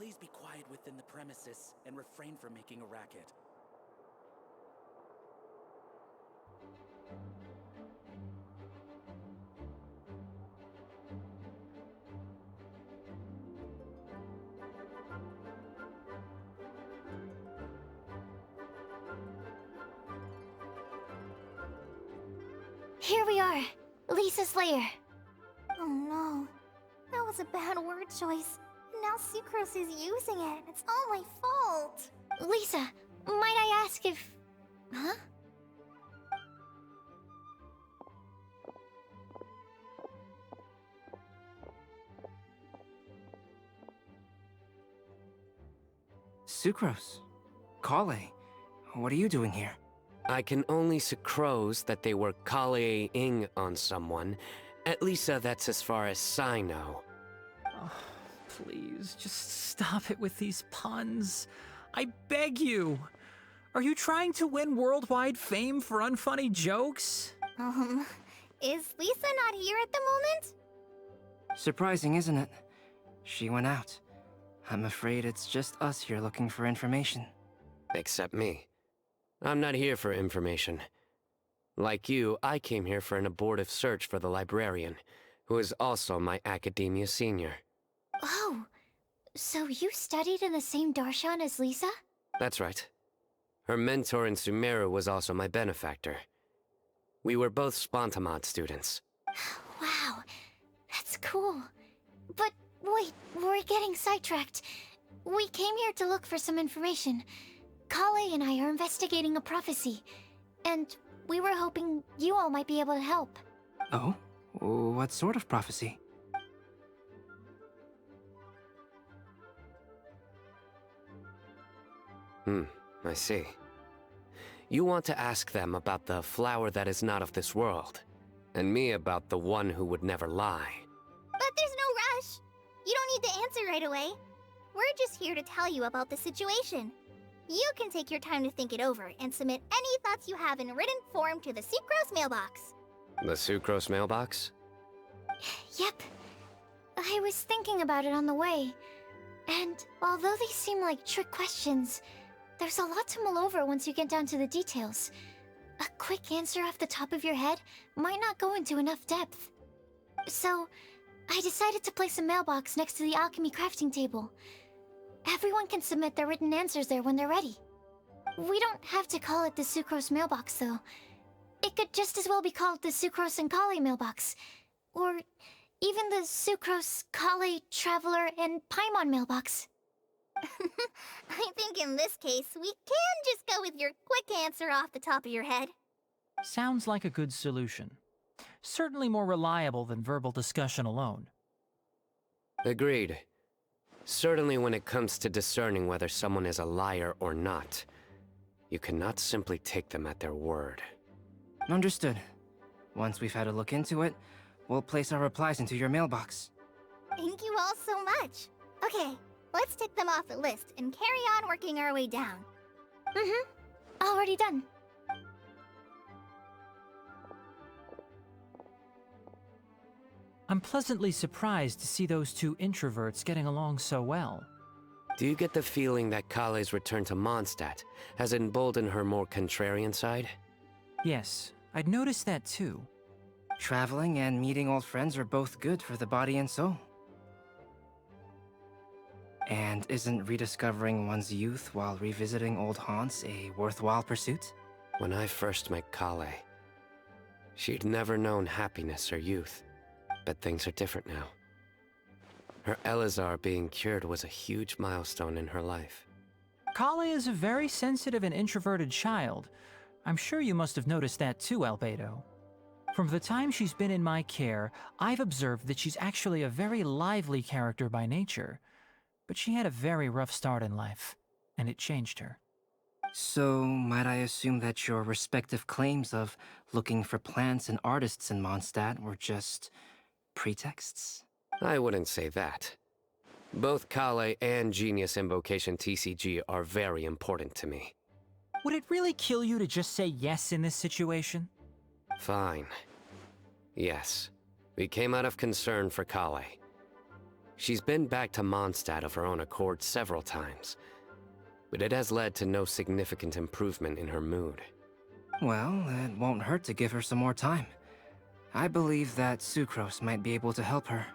please be quiet within the premises and refrain from making a racket? Here we are, Lisa's lair. Oh no, that was a bad word choice. Now Sucrose is using it. It's all my fault. Lisa, might I ask if... Huh? Sucrose. Kale, what are you doing here? I can only sucrose that they were Kale-ing on someone. At least that's as far as I know. Oh, please, just stop it with these puns. I beg you. Are you trying to win worldwide fame for unfunny jokes? Is Lisa not here at the moment? Surprising, isn't it? She went out. I'm afraid it's just us here looking for information. Except me. I'm not here for information. Like you, I came here for an abortive search for the librarian, who is also my academia senior. Oh, so you studied in the same darshan as Lisa? That's right. Her mentor in Sumeru was also my benefactor. We were both Spontamod students. Wow, that's cool. But wait, we're getting sidetracked. We came here to look for some information. Kale and I are investigating a prophecy, and we were hoping you all might be able to help. Oh? What sort of prophecy? I see. You want to ask them about the flower that is not of this world, and me about the one who would never lie. But there's no rush. You don't need to answer right away. We're just here to tell you about the situation. You can take your time to think it over and submit any thoughts you have in written form to the Sucrose mailbox. The Sucrose mailbox? Yep. I was thinking about it on the way. And although they seem like trick questions, there's a lot to mull over once you get down to the details. A quick answer off the top of your head might not go into enough depth. So, I decided to place a mailbox next to the alchemy crafting table. Everyone can submit their written answers there when they're ready. We don't have to call it the Sucrose mailbox, though. It could just as well be called the Sucrose and Kale mailbox. Or even the Sucrose, Kale, Traveler, and Paimon mailbox. I think in this case, we can just go with your quick answer off the top of your head. Sounds like a good solution. Certainly more reliable than verbal discussion alone. Agreed. Certainly when it comes to discerning whether someone is a liar or not, you cannot simply take them at their word. Understood. Once we've had a look into it, we'll place our replies into your mailbox. Thank you all so much. Okay, let's tick them off the list and carry on working our way down. Already done. I'm pleasantly surprised to see those two introverts getting along so well. Do you get the feeling that Kale's return to Mondstadt has emboldened her more contrarian side? Yes, I'd noticed that too. Traveling and meeting old friends are both good for the body and soul. And isn't rediscovering one's youth while revisiting old haunts a worthwhile pursuit? When I first met Kale, she'd never known happiness or youth. But things are different now. Her Elazar being cured was a huge milestone in her life. Kale is a very sensitive and introverted child. I'm sure you must have noticed that too, Albedo. From the time she's been in my care, I've observed that she's actually a very lively character by nature. But she had a very rough start in life, and it changed her. So, might I assume that your respective claims of looking for plants and artists in Mondstadt were just pretexts? I wouldn't say that. Both Kale and Genius Invocation TCG are very important to me. Would it really kill you to just say yes in this situation? Fine. Yes. We came out of concern for Kale. She's been back to Mondstadt of her own accord several times, but it has led to no significant improvement in her mood. Well, it won't hurt to give her some more time. I believe that Sucrose might be able to help her.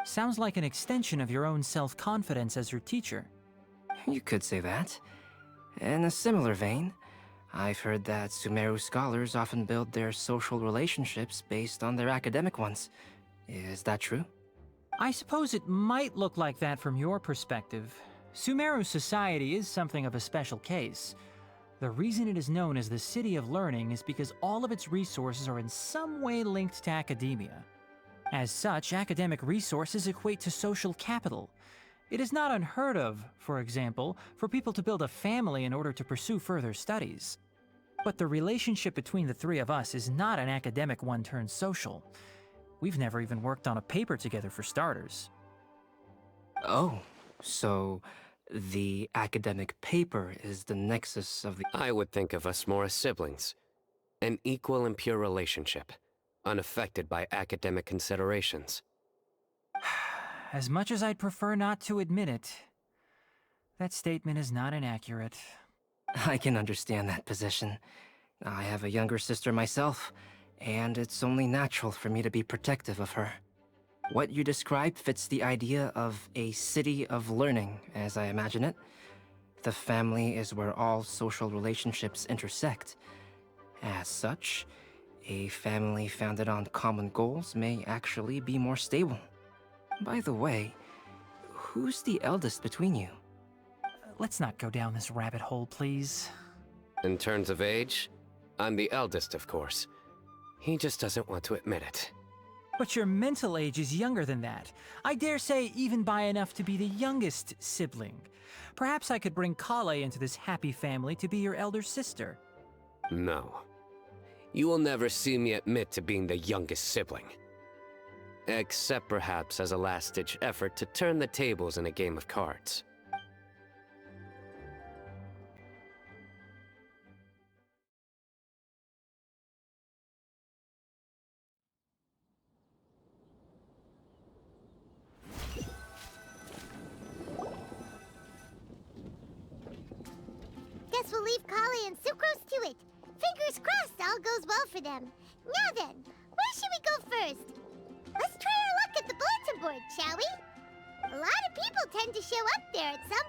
Sounds like an extension of your own self-confidence as her teacher. You could say that. In a similar vein, I've heard that Sumeru scholars often build their social relationships based on their academic ones. Is that true? I suppose it might look like that from your perspective. Sumeru society is something of a special case. The reason it is known as the City of Learning is because all of its resources are in some way linked to academia. As such, academic resources equate to social capital. It is not unheard of, for example, for people to build a family in order to pursue further studies. But the relationship between the three of us is not an academic one turned social. We've never even worked on a paper together for starters. Oh, so the academic paper is the nexus of the... I would think of us more as siblings. An equal and pure relationship, unaffected by academic considerations. As much as I'd prefer not to admit it, that statement is not inaccurate. I can understand that position. I have a younger sister myself, and it's only natural for me to be protective of her. What you described fits the idea of a city of learning, as I imagine it. The family is where all social relationships intersect. As such, a family founded on common goals may actually be more stable. By the way, who's the eldest between you? Let's not go down this rabbit hole, please. In terms of age, I'm the eldest, of course. He just doesn't want to admit it. But your mental age is younger than that. I dare say even by enough to be the youngest sibling. Perhaps I could bring Kale into this happy family to be your elder sister. No. You will never see me admit to being the youngest sibling. Except perhaps as a last-ditch effort to turn the tables in a game of cards. Guess we'll leave Kale and Sucrose to it. Fingers crossed all goes well for them. Now then, where should we go first? Let's try our luck at the bulletin board, shall we? A lot of people tend to show up there at some